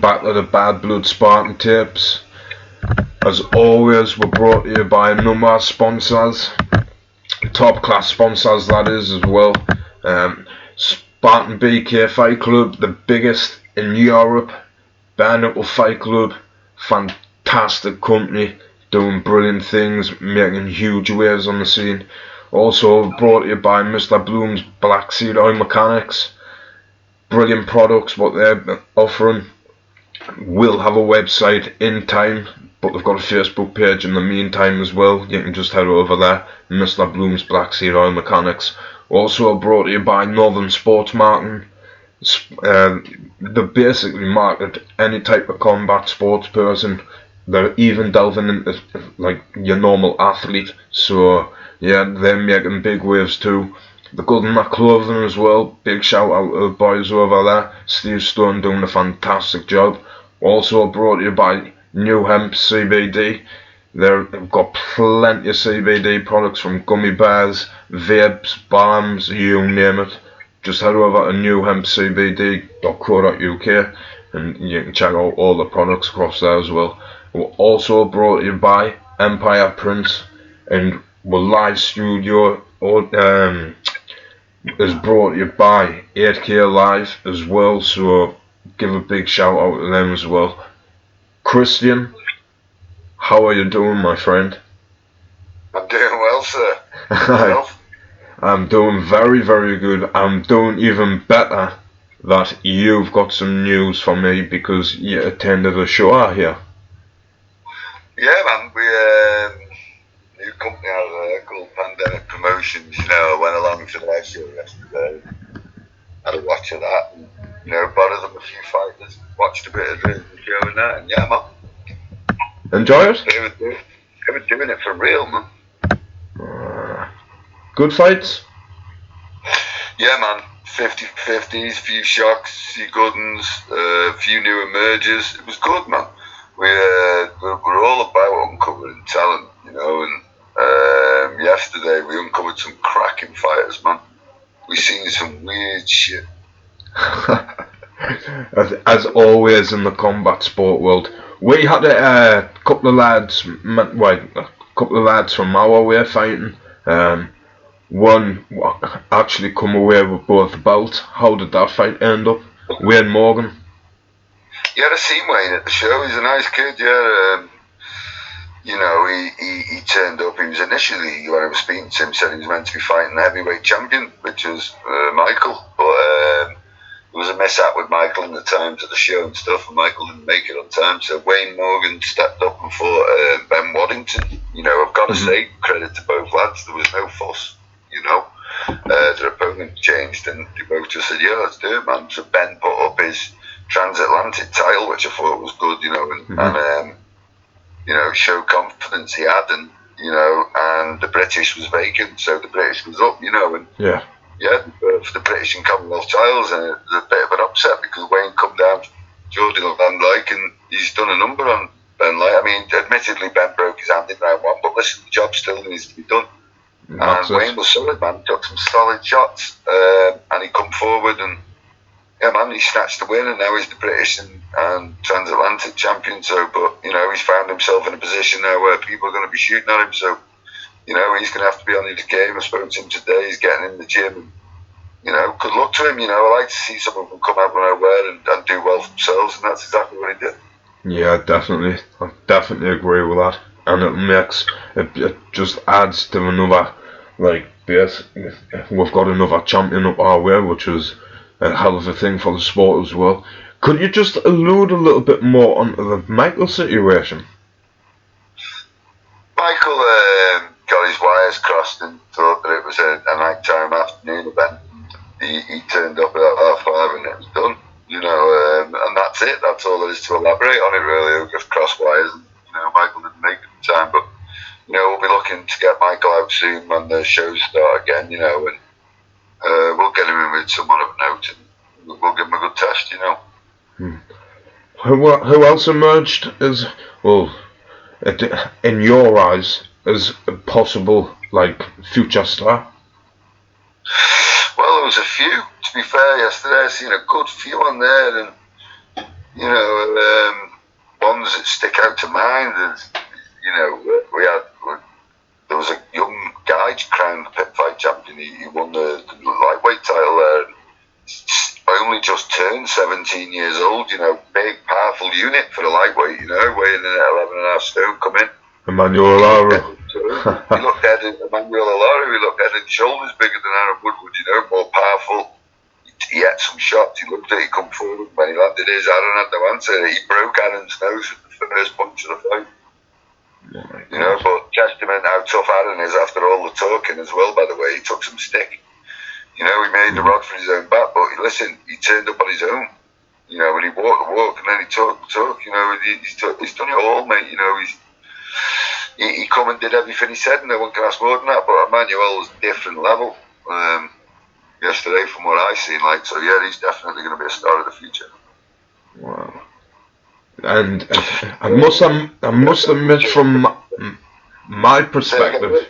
welcome back to the Bad Blood Spartan Tips. As always, we're brought to you by a number of sponsors, top class sponsors that is as well. Spartan BK FightClub, the biggest in Europe, bare knuckle fight club, fantastic company, doing brilliant things, making huge waves on the scene. Also brought to you by Mr. Bloom's Black Seed Oil Mechanics. Brilliant products what they're offering. Will have a website in time, but they've got a Facebook page in the meantime as well. You can just head over there, Mr. Bloom's Black Seed Oil Mechanics. Also brought to you by Northern Sports Marketing. They basically market any type of combat sports person. They're even delving into like your normal athlete. So yeah, they're making big waves too. The good in that clothing as well. Big shout out to the boys over there. Steve Stone doing a fantastic job. Also brought to you by NuHemp CBD. They've got plenty of CBD products, from gummy bears, vapes, balms, you name it. Just head over to newhempcbd.co.uk and you can check out all the products across there as well. We're also brought to you by Empire Prints, and we're live studio is brought to you by 8K Live as well, so give a big shout out to them as well. Christian, how are you doing, my friend? I'm doing well, sir. I'm doing very, very good. I'm doing even better that you've got some news for me because you attended a show out here. Yeah, man, we new company out there called Pandemic Promotions. You know, I went along to their show yesterday, had a watch of that, and borrowed them a few fighters, watched a bit of the show and that, and yeah, man. Enjoy it? They were doing it for real, man. Good fights? Yeah, man. 50-50s, few shocks, few good ones, a few new emergers. It was good, man. We're all about uncovering talent, and yesterday we uncovered some cracking fighters, man. We seen some weird shit. As always in the combat sport world, we had a couple of lads from our way fighting. One actually come away with both belts. How did that fight end up? Wayne Morgan. Yeah, I seen Wayne at the show. He's a nice kid, yeah. He turned up. He was initially, when I was speaking to him, said he was meant to be fighting the heavyweight champion, which was Michael. But there was a mishap with Michael in the times of the show and stuff, and Michael didn't make it on time. So Wayne Morgan stepped up and fought Ben Waddington. I've got to say, credit to both lads. There was no fuss, Their opponent changed, and they both just said, yeah, let's do it, man. So Ben put up his transatlantic title, which I thought was good, and show confidence he had, and and the British was vacant, so the British was up, and for the British and Commonwealth titles, and it was a bit of an upset because Wayne come down from Jordan and and he's done a number on Ben Light. I mean, admittedly Ben broke his hand in round one, but listen, the job still needs to be done. And Wayne was solid, man. Took some solid shots, and he come forward and he snatched the win, and now he's the British and transatlantic champion. So, but he's found himself in a position now where people are going to be shooting at him. So, he's going to have to be on his game. I spoke to him today. He's getting in the gym, and good luck to him. I like to see some of them come out when I wear and do well for themselves, and that's exactly what he did. Yeah, definitely. I definitely agree with that, and it just adds to another. We've got another champion up our way, which was a hell of a thing for the sport as well. Could you just allude a little bit more onto the Michael situation? Michael got his wires crossed and thought that it was a night-time afternoon event. He turned up at 5:30 and it was done, and that's it. That's all there is to elaborate on it, really. He'll just cross wires, and Michael didn't make it in time, but we'll be looking to get Michael out soon when the shows start again, and we'll get him in with someone of note, and we'll give him a good test, Who else emerged as, in your eyes, as a possible, future star? Well, there was a few, to be fair, yesterday. I seen a good few on there, and you know, ones that stick out to mind is, you know, there was a young guy crowned the pit fight champion. He won the lightweight title there. Only just turned 17 years old, you know, big, powerful unit for the lightweight, you know, weighing in at 11.5 stone, come in. Emmanuel Lara. He looked at Emmanuel Lara, he looked head and shoulders bigger than Aaron Woodward, you know, more powerful. He had some shots, he looked at it, he come forward. When he landed his, Aaron had no answer. He broke Aaron's nose with the first punch of the fight. You know, but testament how tough Aaron is after all the talking as well, by the way. He took some stick. You know, he made the rod for his own back, but listen, he turned up on his own. You know, and he walked the walk and then he talked the talk. You know, he's done it all, mate. You know, he come and did everything he said, and no one can ask more than that. But Emmanuel was a different level yesterday from what I seen. Like, so yeah, he's definitely going to be a star of the future. Wow. And I must admit, from my perspective.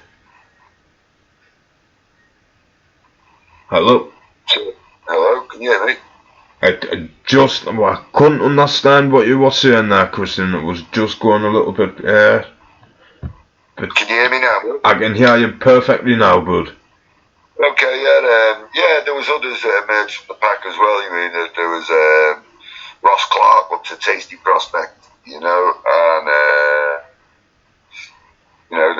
Hello. Hello, can you hear me? I couldn't understand what you were saying there, Christian. It was just going a little bit. But can you hear me now, bud? I can hear you perfectly now, bud. Okay, yeah, there was others that emerged from the pack as well. You mean there was Ross Clark, looked a tasty prospect, you know, and you know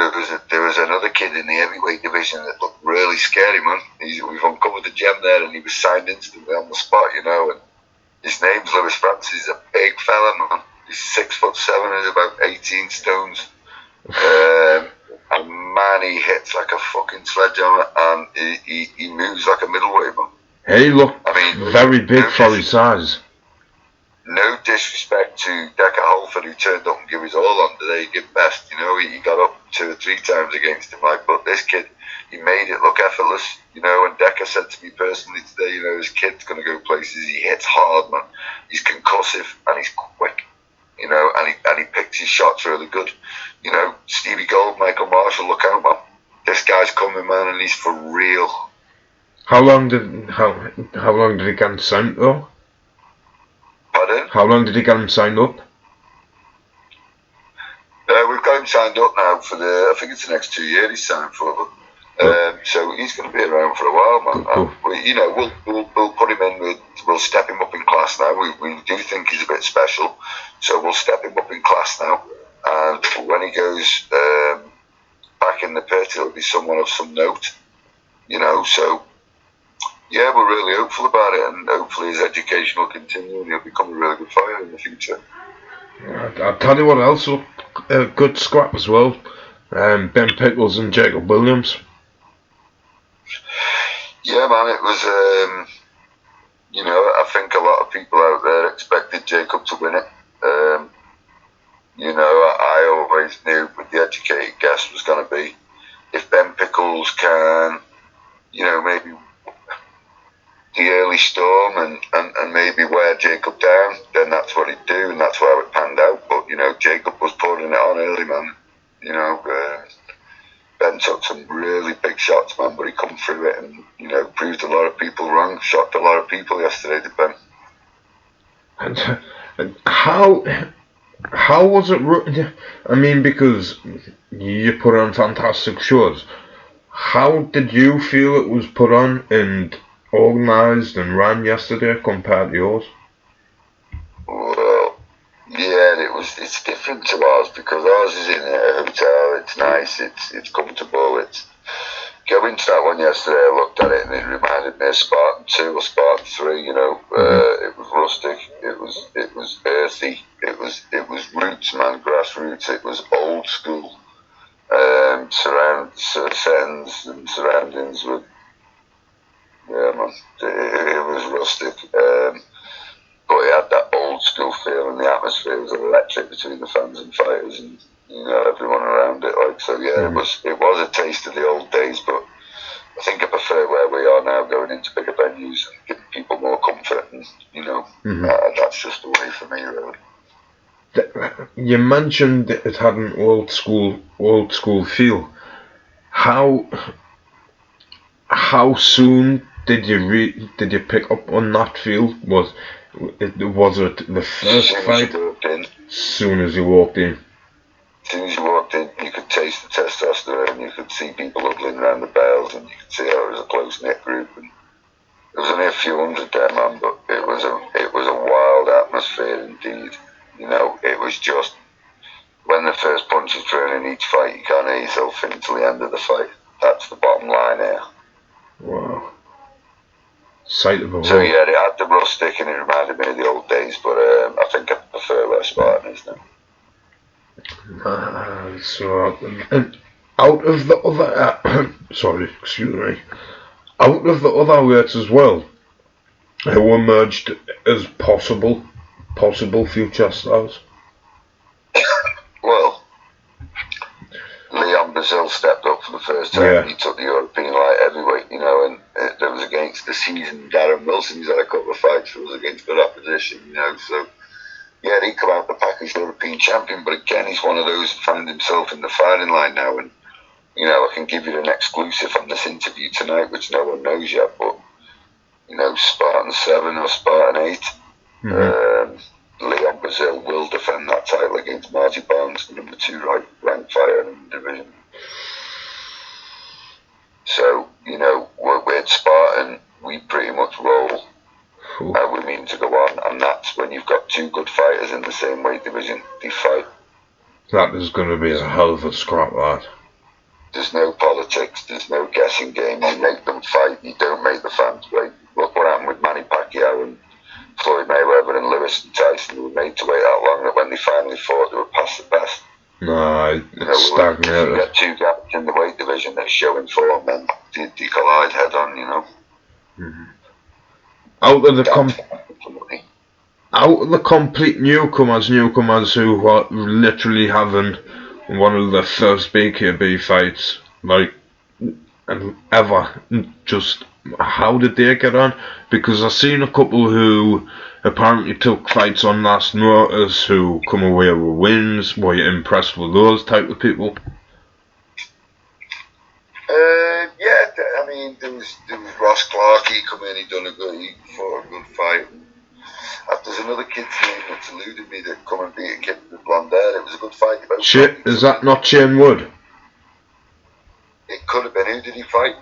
there was another kid in the heavyweight division that looked really scary, man. We've uncovered the gem there, and he was signed instantly on the spot, you know. And his name's Lewis Francis. He's a big fella, man. He's 6'7" and about 18 stones. And man, he hits like a fucking sledgehammer, and he moves like a middleweight, man. He looked very big for his size. No disrespect to Decker Holford, who turned up and gave his all on today. He gave best, you know. He got up 2 or 3 times against him, like. But this kid, he made it look effortless, you know. And Decker said to me personally today, you know, this kid's going to go places. He hits hard, man. He's concussive and he's quick, you know. And he picks his shots really good, you know. Stevie Gold, Michael Marshall, look out, man. This guy's coming, man, and he's for real. How long did he get signed though? Pardon? How long did he get him signed up? We've got him signed up now for I think it's the next 2 years he's signed for. So he's going to be around for a while, man. Cool. You know, we'll put him in. We'll step him up in class now. We do think he's a bit special, so we'll step him up in class now. And when he goes back in the pit, it'll be someone of some note, you know. So yeah, we're really hopeful about it, and hopefully his education will continue and he'll become a really good fighter in the future. I'll tell you what else, a good scrap as well. Ben Pickles and Jacob Williams. Yeah, man, it was, you know, I think a lot of people out there expected Jacob to win it. You know, I always knew what the educated guess was going to be. If Ben Pickles can, you know, maybe the early storm and maybe wear Jacob down, then that's what he'd do, and that's how it panned out. But, you know, Jacob was pouring it on early, man. You know, Ben took some really big shots, man, but he come through it and, you know, proved a lot of people wrong, shocked a lot of people yesterday, did Ben. And how was it? I mean, because you put on fantastic shows. How did you feel it was put on and organised and ran yesterday compared to yours? Well, yeah, it's different to ours because ours is in a hotel. It's nice. It's comfortable. It's going to that one yesterday. I looked at it and it reminded me of Spartan 2 or Spartan 3. You know, it was rustic. It was earthy. It was roots, man, grassroots. It was old school. Settings and surroundings with. Yeah, man, it was rustic, but it had that old school feel, and the atmosphere was electric between the fans and fighters, and you know everyone around it. Like so, yeah, it was a taste of the old days. But I think I prefer where we are now, going into bigger venues and giving people more comfort, and you know that's just the way for me, really. You mentioned that it had an old school feel. How soon did you pick up on that feel? Was it the first fight? As soon as you walked in. As soon as you walked in, you could taste the testosterone, you could see people huddling around the bales, and you could see how it was a close-knit group. And there was only a few hundred there, man, but it was a wild atmosphere indeed. You know, it was just, when the first punch is thrown in each fight, you can't hear yourself until the end of the fight. That's the bottom line here. Wow. Sight of a So yeah, it had the rustic and it reminded me of the old days, but I think I prefer where Spartan is now. So, and out of the other, sorry, excuse me, out of the other weights as well, who emerged as possible future stars? Well, Leon Brazil stepped up for the first time. Yeah. He took the European light heavyweight, you know, and that was against the seasoned Darren Wilson. He's had a couple of fights. It was against good opposition, you know, so yeah, he come out the pack as European champion, but again, he's one of those who found himself in the firing line now. And, you know, I can give you an exclusive on this interview tonight, which no one knows yet, but, you know, Spartan 7 or Spartan 8, Leon Brazil will defend that title against Marty Barnes, the number 2 ranked fighter in the division. So, you know, with Spartan, we pretty much roll. We mean to go on, and that's when you've got 2 good fighters in the same weight division, they fight. That is going to be a hell of a scrap, that. There's no politics, there's no guessing game. You make them fight, you don't make the fans wait. Look what happened with Manny Pacquiao and Floyd Mayweather and Lewis and Tyson, who were made to wait that long, that when they finally fought, they were past the best. No, it's stagnated. You get 2 gaps in the weight division that are showing form, then they collide head on, you know. Out of the complete newcomers who are literally having one of the first BKB fights, like, ever, just, how did they get on? Because I've seen a couple who apparently took fights on last notice who come away with wins. Were you impressed with those type of people? Yeah, I mean, there was Ross Clark. He come in, he fought a good fight. There's another kid's name that's eluded me that come and beat a kid with blonde hair. It was a good fight. Is that not Shane Wood? It could have been. Who did he fight?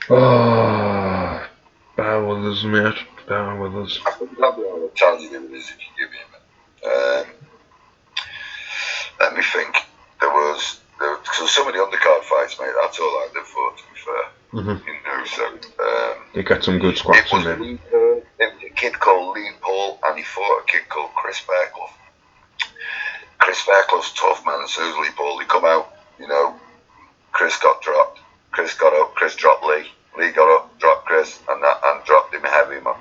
Oh, bear with us, mate. Bear with us. I think I'll be able to tell you who it is if you give me a minute. Let me think. There was some of the undercard fights, mate. That's all I did for, to be fair. You know, so you got some good scraps in there. It was a kid called Lee Paul, and he fought a kid called Chris Fairclough. Chris Fairclough's tough, man, and so is Lee Paul. They come out, you know, Chris got dropped, Chris got up, Chris dropped Lee, Lee got up, dropped Chris, and dropped him heavy, man.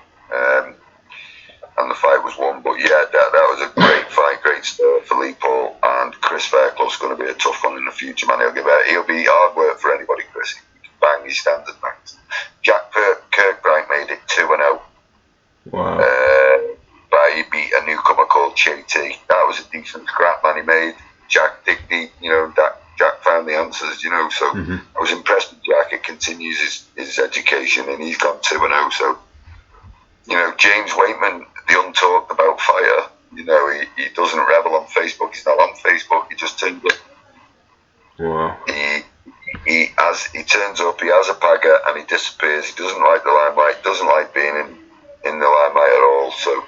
And the fight was won, but yeah, that was a great fight, great start for Lee Paul, and Chris Fairclough's going to be a tough one in the future, man. He'll be hard work for anybody, Chris. He can bang his standard, man. Jack Kirkbride made it 2-0. Wow. But he beat a newcomer called JT. That was a decent scrap, man. He made Jack dig deep, you know, Jack found the answers, you know, so I was impressed with Jack. It continues his education, and he's gone 2-0, so, you know, James Waitman, the untalked about fighter, you know, he doesn't rebel on Facebook. He's not on Facebook. He just turns up. Wow. He turns up, he has a pagger, and he disappears. He doesn't like the limelight, doesn't like being in the limelight at all. So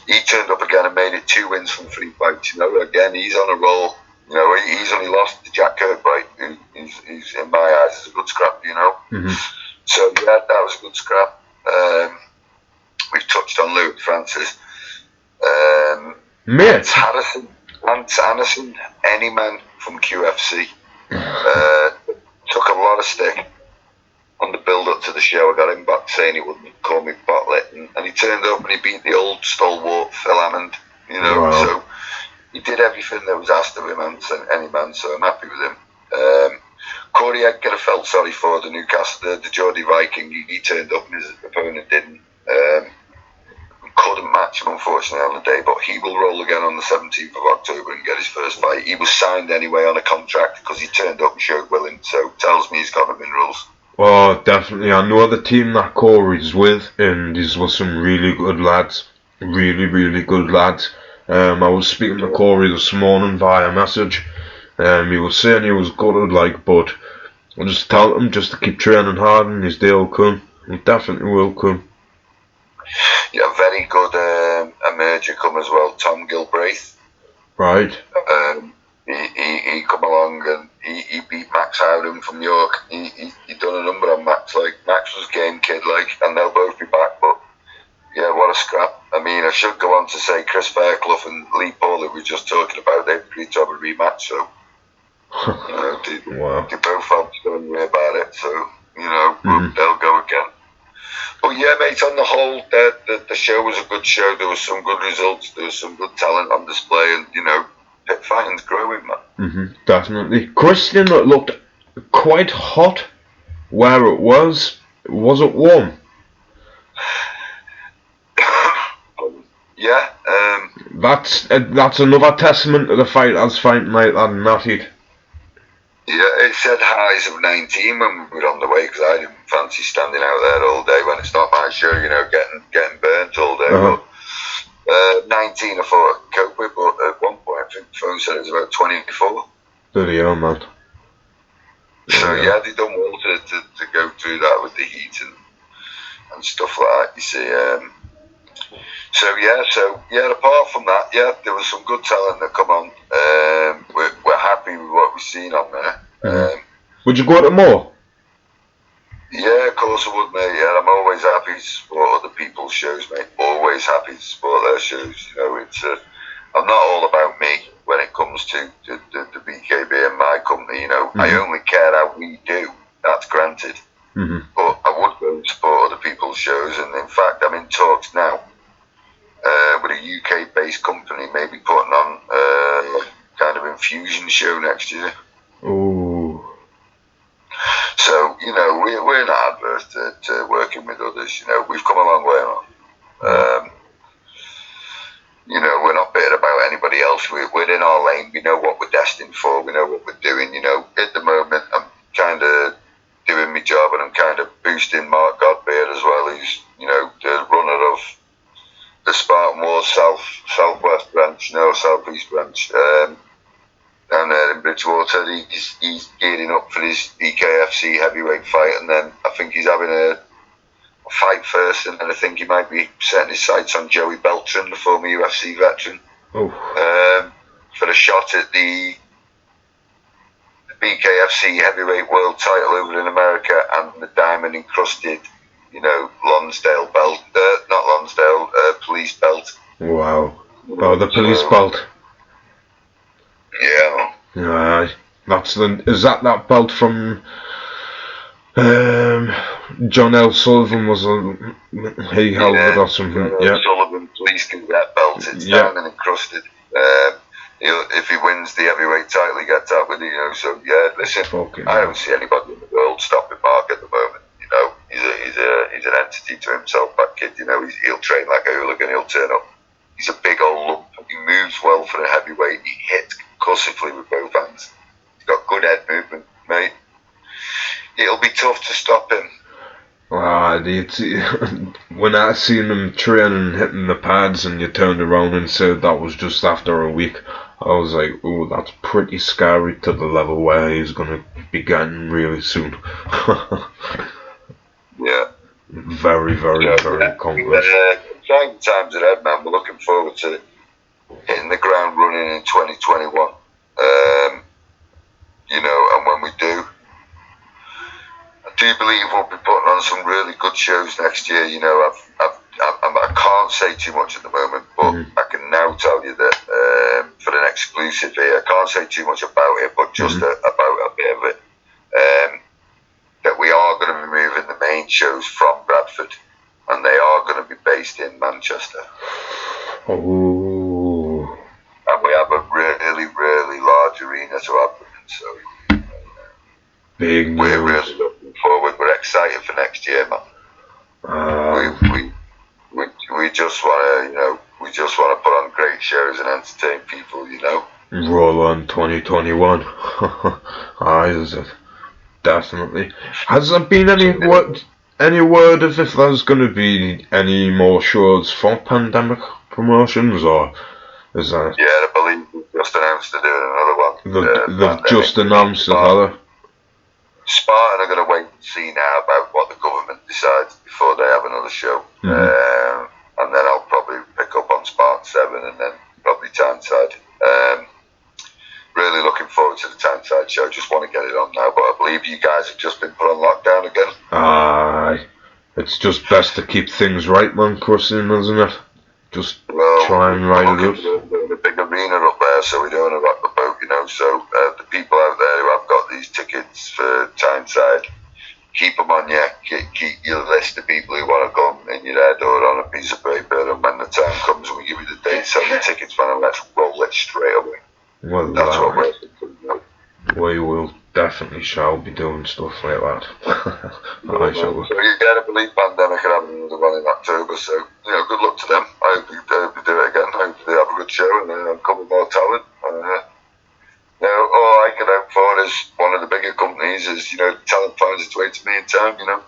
he turned up again and made it 2 wins from 3 fights. You know, again, he's on a roll. You know, he's only lost to Jack Kirkbride, who he's in my eyes is a good scrap, you know. So yeah, that was a good scrap. We've touched on Luke Francis. Lance Anderson, any man from QFC, took a lot of stick on the build up to the show. I got him back saying he wouldn't call me Botlet, and he turned up and he beat the old stalwart Phil Hammond, you know. Wow. So he did everything that was asked of him, and any man, so I'm happy with him. Corey Edgar, I felt sorry for the Newcastle, the Geordie Viking. He turned up and his opponent didn't. Couldn't match him, unfortunately, on the day, but he will roll again on the 17th of October and get his first fight. He was signed anyway on a contract because he turned up and showed willing, so tells me he's got the minerals. Oh, definitely. I know the team that Corey's with, and these were some really good lads. Really, really good lads. I was speaking to Corey this morning via message. He was saying he was gutted, like, but I just told him just to keep training hard and his day will come. It definitely will come. Yeah, very good emerger come as well, Tom Gilbraith. Right. He come along and he beat Max Howden from York. He done a number on Max. Like, Max was game kid, like, and they'll both be back. But yeah, what a scrap. I mean, I should go on to say Chris Fairclough and Lee Paul, that we were just talking about, they've agreed to have a rematch. So you know, they both felt strongly about it. So you know, they'll go again. But yeah, mate, on the whole, the show was a good show. There was some good results. There was some good talent on display, and you know, pit fighting's growing, man. Definitely. Christian looked quite hot where it was. Was it warm? Yeah. That's another testament to the fighters fighting like that in that heat. Yeah, it said highs of 19 when we were on the way, because I didn't fancy standing out there all day when it's not my show, you know, getting burnt all day. But 19 I thought I could cope with, but at one point I think the phone said it was about 24. Bloody hell, man. So yeah, they done well to go through that with the heat and stuff like that, you see. So yeah, apart from that, yeah, there was some good talent that come on. We're happy with what we've seen on there. Would you go to more? Yeah, of course I would, mate. Yeah, I'm always happy to support other people's shows, mate. Always happy to support their shows. You know, it's I'm not all about me when it comes to the BKB and my company. You know, I only care how we do. That's granted. But I would go and support other people's shows, and in fact, I'm in talks now with a UK-based company, maybe putting on a kind of infusion show next year. Ooh. So, you know, we're not adverse to working with others. You know, we've come a long way on. You know, we're not bitter about anybody else. We're in our lane. We know what we're destined for. We know what we're doing. You know, at the moment, I'm kind of doing my job, and I'm kind of boosting Mark Godbeard as well, who's, you know, the runner of the Spartan Wars Southwest branch, you know, Southeast branch, down there in Bridgewater. He's gearing up for his BKFC heavyweight fight, and then I think he's having a fight first, and then I think he might be setting his sights on Joey Beltran, the former UFC veteran, for a shot at the BKFC heavyweight world title over in America, and the diamond encrusted, you know, Lonsdale belt, not Lonsdale, police belt. Wow. Oh, the police belt. Yeah. Is that belt from John L. Sullivan he held it or something? Yeah. Sullivan police cadet belt. It's diamond encrusted. If he wins the heavyweight title, he gets that with it, you know. So yeah, listen, I don't see anybody in the world stopping Mark at the moment. You know, he's an entity to himself. That kid, you know, he'll train like a hooligan. He'll turn up. He's a big old lump. He moves well for a heavyweight. He hits concussively with both hands. He's got good head movement, mate. It'll be tough to stop him. When I seen him training, hitting the pads, and you turned around and said that was just after a week, I was like, oh, that's pretty scary to the level where he's going to be getting really soon. Yeah. Very, very accomplished. Exciting times ahead, man. We're looking forward to hitting the ground running in 2021. You know, and when we do, I do believe we'll be putting on some really good shows next year. You know, I can't say too much at the moment, but I can now tell you that for an exclusive here, I can't say too much about it, but just about a bit of it, that we are going to be moving the main shows from Bradford, and they are going to be based in Manchester. Oh. And we have a really, really large arena to have them in, so big news. We're really looking forward. We're excited for next year, man. We just want to, you know, put on great shows and entertain people, you know. Roll on 2021. Is it? definitely. Has there been any word of if there's going to be any more shows for Pandemic Promotions, or is that? Yeah, I believe they've just announced they're doing another one. They've just announced it, have they? Spartan are going to wait and see now about what the government decides before they have another show. And then I'll probably pick up on Spartan 7 and then probably Tyneside. Really looking forward to the Tyneside show. Just want to get it on now, but I believe you guys have just been put on lockdown again. Aye. It's just best to keep things right, man, Christian, isn't it? Just try and ride it up. We're in a big arena up there, so we don't want to rock the boat, you know. So the people out there who have got these tickets for Tyneside, keep them on you. Keep your list of people who want to come in your head or on a piece of paper, and when the time comes and we give you the date, sell the tickets, man, and let's roll it straight away. Well, that's what we're thinking. We will definitely shall be doing stuff like that. So you gotta believe Pandemic are having another one in October, so you know, good luck to them. I hope they do it again. I hope they have a good show and uncover more talent. All I can hope for is one of the bigger companies is, you know, talent finds its way to me in time, you know.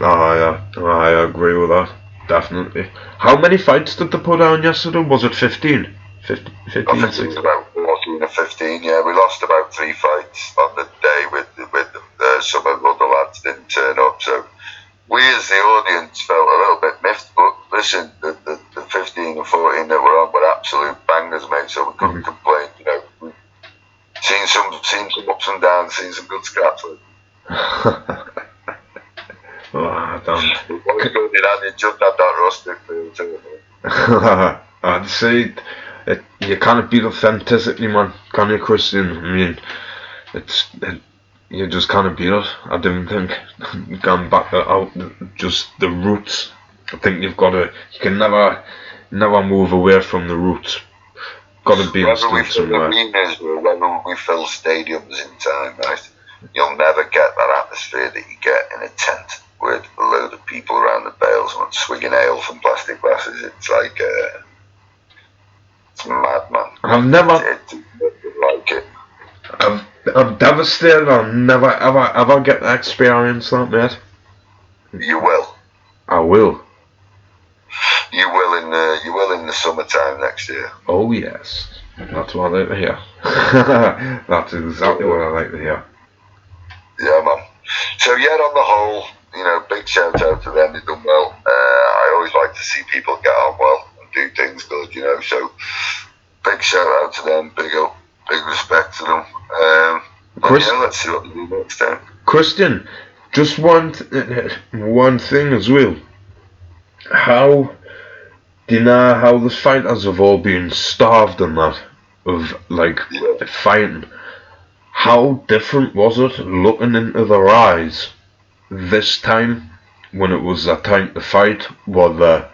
I agree with that, definitely. How many fights did they put on yesterday? Was it 15? 15, I think it was about 14 or 15, yeah. We lost about 3 fights on the day with some of the other lads didn't turn up, so we as the audience felt a little bit miffed, but listen, the 15 or 14 that were on were absolute bangers, mate, so we couldn't complain, you know. We've seen some ups and downs, seen some good scraps. You just had that rustic feel to it. I'd say you can't beat authenticity, man. Can you, Christian? I mean, you just can't beat it. I don't think. Going back out, just the roots. I think you can never move away from the roots. Got to be whether somewhere. Arenas or whether we fill stadiums in time, right? You'll never get that atmosphere that you get in a tent with a load of people around the bales and swigging ale from plastic glasses. It's like it's mad, man. I've never like it. I'm devastated. I'll never ever get to experience that, mate. You will. I will. You will in the summertime next year. Oh yes, that's what I like to hear. That's exactly what I like to hear. Yeah, man. So yeah, on the whole, you know, big shout out to them. They've done well. I always like to see people get on well and do things good, you know. So big shout out to them. Big up, big respect to them. Let's see what they do next time. Christian, just one thing as well. How do you know how the fighters have all been starved and that of fighting? How different was it looking into their eyes this time when it was that time to fight? Was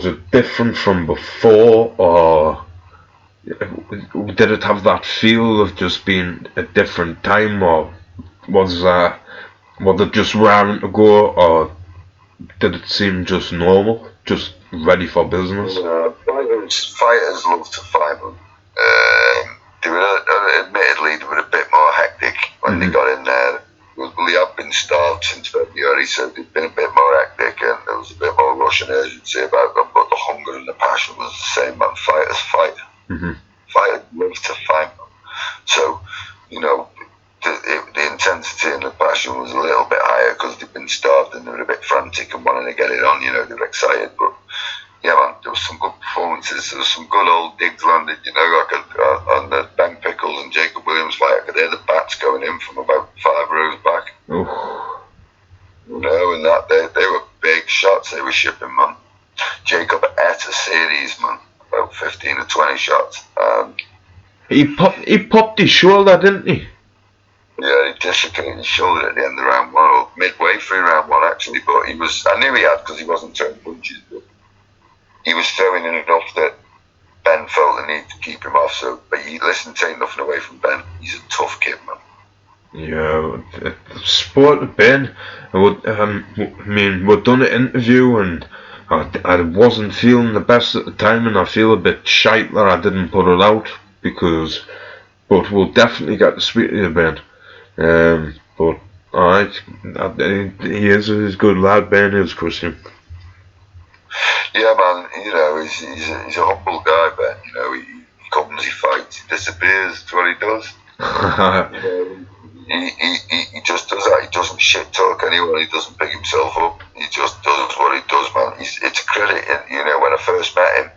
it different from before, or did it have that feel of just being a different time, or was it just raring to go, or did it seem just normal, just ready for business? Fighters love to fight, man. Admittedly, they were a bit more hectic when they got in there. We have been starved since February, so they've been a bit more hectic and there was a bit more rush and urgency about them, but the hunger and the passion was the same, man. Fighters fight. Fighters love to fight, man. So, you know, the intensity and the passion was a little bit higher because they've been starved and they were a bit frantic and wanting to get it on, you know, they were excited, but yeah, man, there was some good performances. There was some good old digs landed, you know, on the Ben Pickles and Jacob Williams fight. I could hear the bats going in from about 5 rows back. You know, and that they were big shots they were shipping, man. Jacob ate a series, man, about 15 or 20 shots. He popped his shoulder, didn't he? Yeah, he dislocated his shoulder at the end of round 1, or midway through round 1 actually. But I knew he had because he wasn't throwing punches. But he was throwing in enough that Ben felt the need to keep him off. So, but listen, take nothing away from Ben. He's a tough kid, man. Yeah, sport of Ben. We'd done an interview and I wasn't feeling the best at the time, and I feel a bit shite that I didn't put it out but we'll definitely get to speak to you, Ben. But alright, he is a good lad, Ben is, Christian. Yeah, man. You know, he's a humble guy, Ben. You know, he comes, he fights, he disappears. That's what he does. He just does that. He doesn't shit talk anyone. He doesn't pick himself up. He just does what he does, man. It's a credit. You know, when I first met him,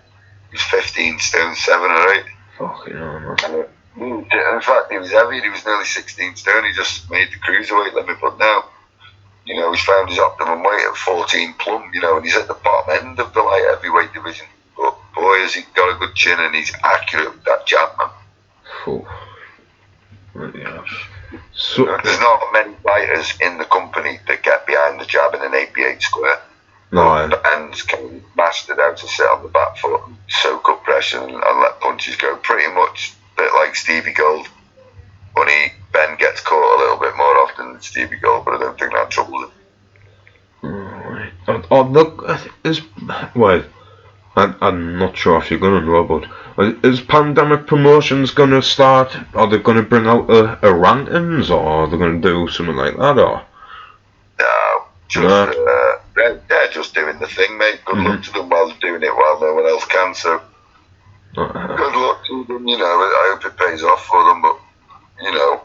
he was 15 stone 7 or 8. Fucking hell, man. In fact, he was heavy. He was nearly 16 stone. He just made the cruiserweight limit, but now, you know, he's found his optimum weight at 14 plumb. You know, and he's at the bottom end of the light heavyweight division. But boy, has he got a good chin, and he's accurate with that jab, man. Oh. Yeah. So, there's not many fighters in the company that get behind the jab in an 8x8 square. No, and can master how to sit on the back foot, soak up pressure, and let punches go. Pretty much a bit like Stevie Gold. Only Ben gets caught a little bit more often than Stevie Gold, but I don't think that troubles him. I'm not sure if you're going to know, but is Pandemic Promotions going to start? Are they going to bring out a rankings, or are they going to do something like that, or? No, they're just doing the thing, mate. Good luck to them while they're doing it while no one else can, so good luck to them, you know. I hope it pays off for them, but, you know,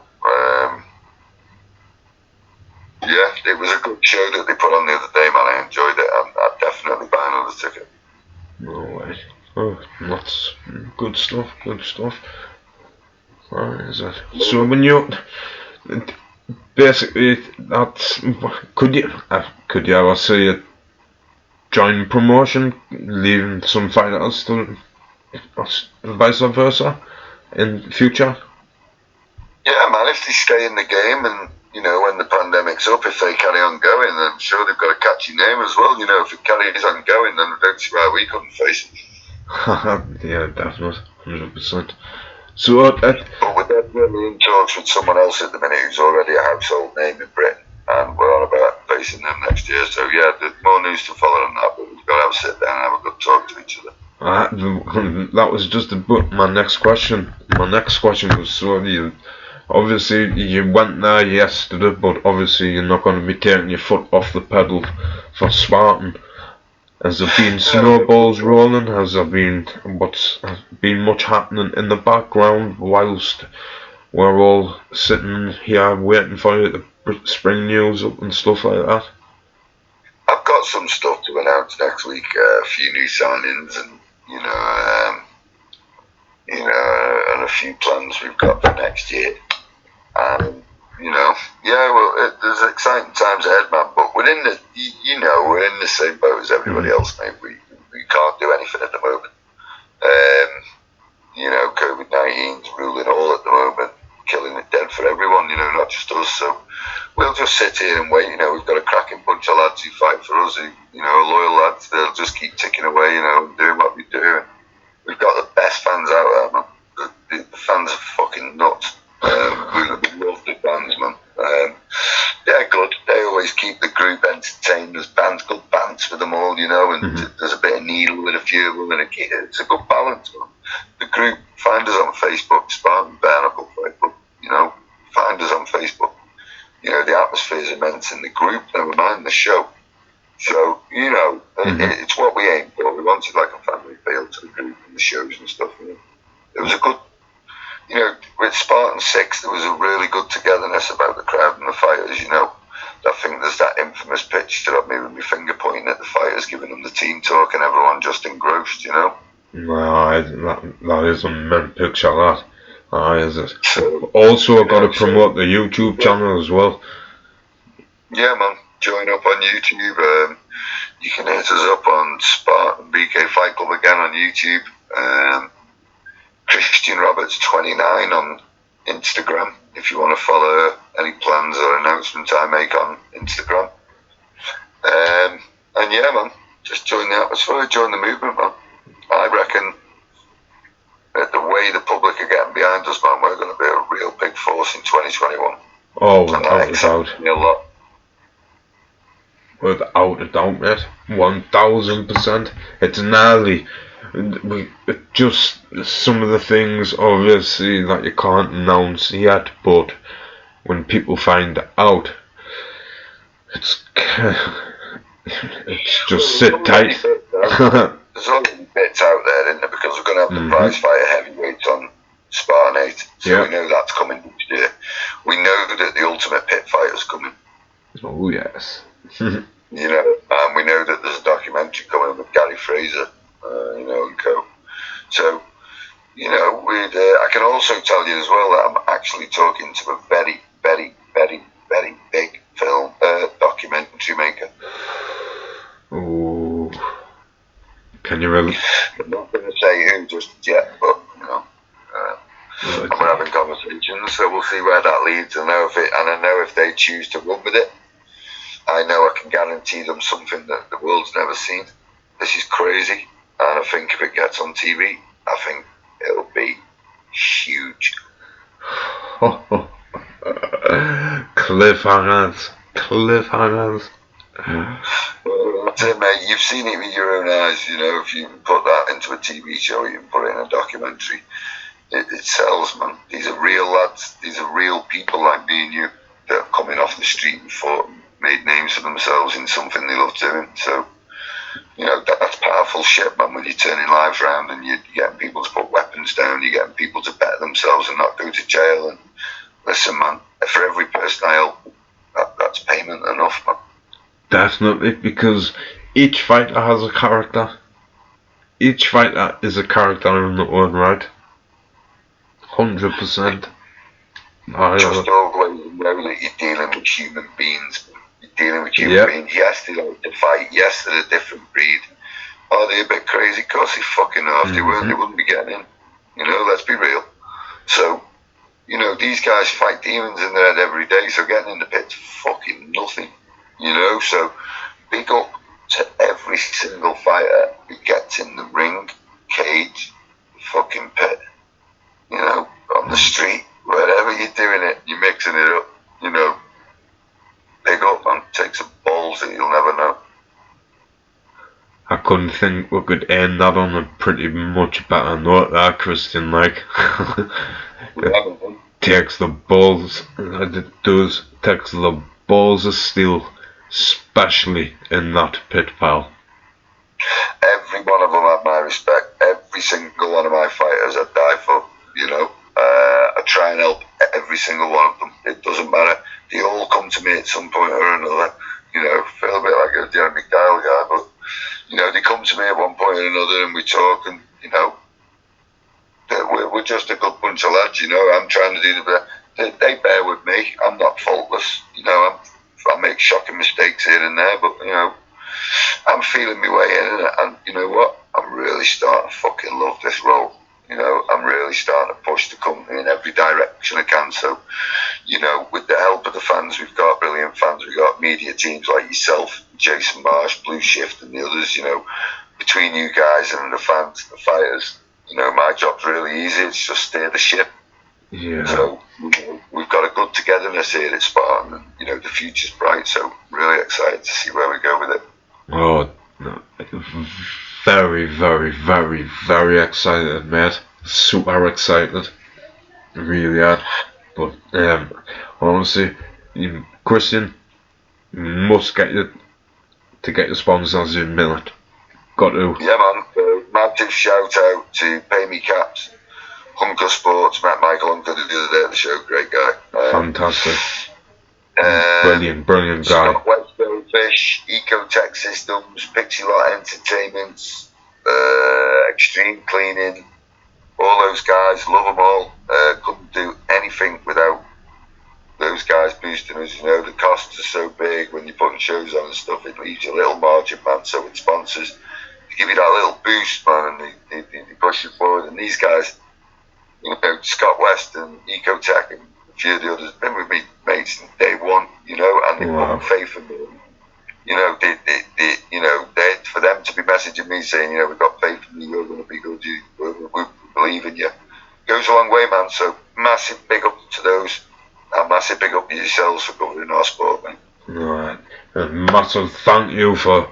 yeah, it was a good show that they put on the other day, man. I enjoyed it, and I'd definitely buy another ticket. No way. Oh, that's good stuff, So when you basically, that's, could you ever see it join promotion, leaving some fighters to vice versa in future? Yeah, man, if they stay in the game, and, you know, when the pandemic's up, if they carry on going, then I'm sure they've got a catchy name as well. You know, if it carries on going, then I don't see why we couldn't face it. Yeah, definitely, 100%. So, but we're definitely in talks with someone else at the minute who's already a household name in Britain, and we're on about facing them next year. So yeah, there's more news to follow on that, but we've got to have a sit down and have a good talk to each other. That was just my next question. My next question was, so obviously you went there yesterday, but obviously you're not going to be taking your foot off the pedal for Spartan. Has there been snowballs rolling? Has there been much happening in the background whilst we're all sitting here waiting for you to spring news up and stuff like that? I've got some stuff to announce next week. A few new signings, and and a few plans we've got for next year. And there's exciting times ahead, man. But we're in the same boat as everybody else, mate. We can't do anything at the moment. COVID-19's ruling all at the moment, killing it dead for everyone. You know, not just us. So we'll just sit here and wait. You know, we've got a cracking bunch of lads who fight for us. Who, you know, are loyal lads. They'll just keep ticking away. You know, and doing what we do. And we've got the best fans out there, man. The fans are fucking nuts. We love the bands, man. They're good. They always keep the group entertained. There's good bands with them all, you know, and there's a bit of needle with a few of them, and it's a good balance, man. The group, find us on Facebook, Spartan BK FightClub, you know, find us on Facebook. You know, the atmosphere is immense in the group, never mind the show. So, you know, it's what we aim for. We wanted like a family feel to the group and the shows and stuff, you know. It was a good, you know, with Spartan 6, there was a really good togetherness about the crowd and the fighters, you know. I think there's that infamous picture of me with my finger pointing at the fighters, giving them the team talk, and everyone just engrossed, you know. No, that is a meant picture, that is it. So, also, I've got to promote the YouTube channel as well. Yeah, man, join up on YouTube. You can hit us up on Spartan BK FightClub again on YouTube. Christian Roberts 29 on Instagram if you want to follow any plans or announcements I make on Instagram. And yeah, man, just join the atmosphere, join the movement, man. I reckon that the way the public are getting behind us, man, we're going to be a real big force in 2021. Oh, without a doubt. Me a lot. Without a doubt, mate. 1000%. It's gnarly. Just some of the things, obviously, that you can't announce yet, but when people find out, it's just sit tight. There's already bits out there, isn't there? Because we're going to have the prize fighter heavyweights on Spartan 8, so we know that's coming next year. We know that the Ultimate Pit Fighter's coming. Oh yes. You know, and we know that there's a documentary coming with Gary Fraser, you know, and co. So, you know, I can also tell you as well that I'm actually talking to a very, very, very, very big film documentary maker. Oh, can you really? I'm not going to say who just yet, but you know, and we're having conversations, so we'll see where that leads. I know if they choose to run with it, I know I can guarantee them something that the world's never seen. This is crazy, and I think if it gets on TV, I think it'll be huge. Cliffhangers. Well, that's it, mate. You've seen it with your own eyes. You know, if you put that into a TV show, you can put it in a documentary. It sells, man. These are real lads. These are real people like me and you that are coming off the street and fought, made names for themselves in something they love doing. So, you know, that's powerful shit, man, when you're turning lives around and you're getting people to put weapons down, you're getting people to better themselves and not go to jail. And listen, man, for every person I help, that's payment enough, man. Definitely, because each fighter has a character. Each fighter is a character in their own right. 100%. Just always know that you're dealing with human beings. You're dealing with human beings. Yes, they like to fight. Yes, they're a different breed. Are they a bit crazy? Of course they fucking are. If they weren't, they wouldn't be getting in. You know, let's be real. So, you know, these guys fight demons in their head every day, so getting in the pit's fucking nothing. You know, so big up to every single fighter who gets in the ring, cage, fucking pit, you know, on the street, wherever you're doing it, you're mixing it up, you know. Big up, man. Take some balls that you'll never know. I couldn't think we could end that on a pretty much better note there, Christian, like. It takes the balls, it does, takes the balls of steel, especially in that pit pal. Every one of them have my respect. Every single one of my fighters I die for, you know. I try and help every single one of them. It doesn't matter. They all come to me at some point or another. You know, feel a bit like a Jeremy Kyle guy, but you know, they come to me at one point or another and we talk, and you know, we're just a good bunch of lads. You know, I'm trying to do the best. They bear with me. I'm not faultless. You know, I make shocking mistakes here and there, but you know, I'm feeling my way in, and you know what? I'm really starting to fucking love this role. You know, I'm really starting to push the company in every direction I can. So, you know, with the help of the fans, we've got brilliant fans. We've got media teams like yourself, Jason Marsh, Blue Shift, and the others. You know, between you guys and the fans, the fighters, you know, my job's really easy. It's just steer the ship. Yeah. So, you know, we've got a good togetherness here at Spartan, and you know, the future's bright. So, really excited to see where we go with it. Oh, no. Very, very, very, very excited, mate. Super excited. Really are. But honestly, Christian, you must get your sponsors in a minute. Got to. Yeah, man. Massive shout out to Pay Me Caps, Hunker Sports, met Michael Hunker the other day at the show. Great guy. Fantastic. Brilliant guy. Scott West Fish, Ecotech Systems, Pixie Lot Entertainment, Extreme Cleaning, all those guys, love them all. Couldn't do anything without those guys boosting us. You know, the costs are so big when you're putting shows on and stuff, it leaves you a little margin, man. So with sponsors, they give you that little boost, man, and they push you forward. And these guys, you know, Scott West and Ecotech and a few of the others, been with me mates since day one, you know, and they put faith in me. You know, you know, for them to be messaging me saying, you know, we've got faith in you, you're going to be good, we believe in you, goes a long way, man. So massive big up to those, and massive big up to yourselves for covering our sport, man. Right, and massive thank you for,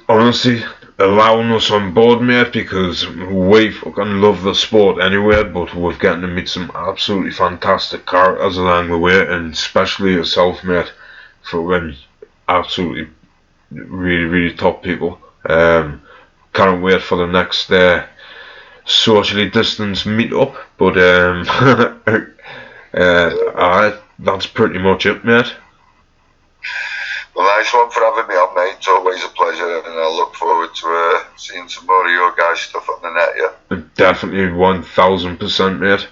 honestly, allowing us on board, mate, because we fucking love the sport anyway, but we're getting to meet some absolutely fantastic characters along the way, and especially yourself, mate, for when absolutely really top people. Can't wait for the next socially distanced meet-up, but alright, that's pretty much it, mate. Well, nice one for having me on, mate. It's always a pleasure, and I look forward to seeing some more of your guys' stuff on the net, yeah? Definitely 1000%, mate.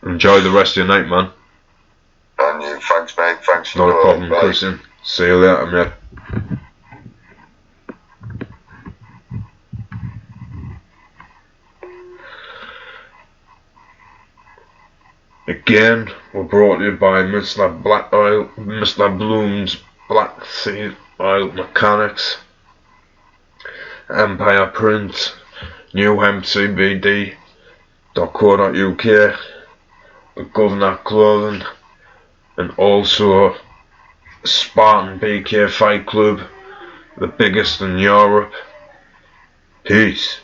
Enjoy the rest of your night, man. And you, thanks, mate. Thanks for Not a problem, Christian. See you later, mate. Again, we're brought to you by Mr. Bloom's Black Seed Oil Mechanics, Empire Print, NuHemp CBD .co.uk, the Governor Clothing, and also Spartan BK FightClub, the biggest in Europe. Peace.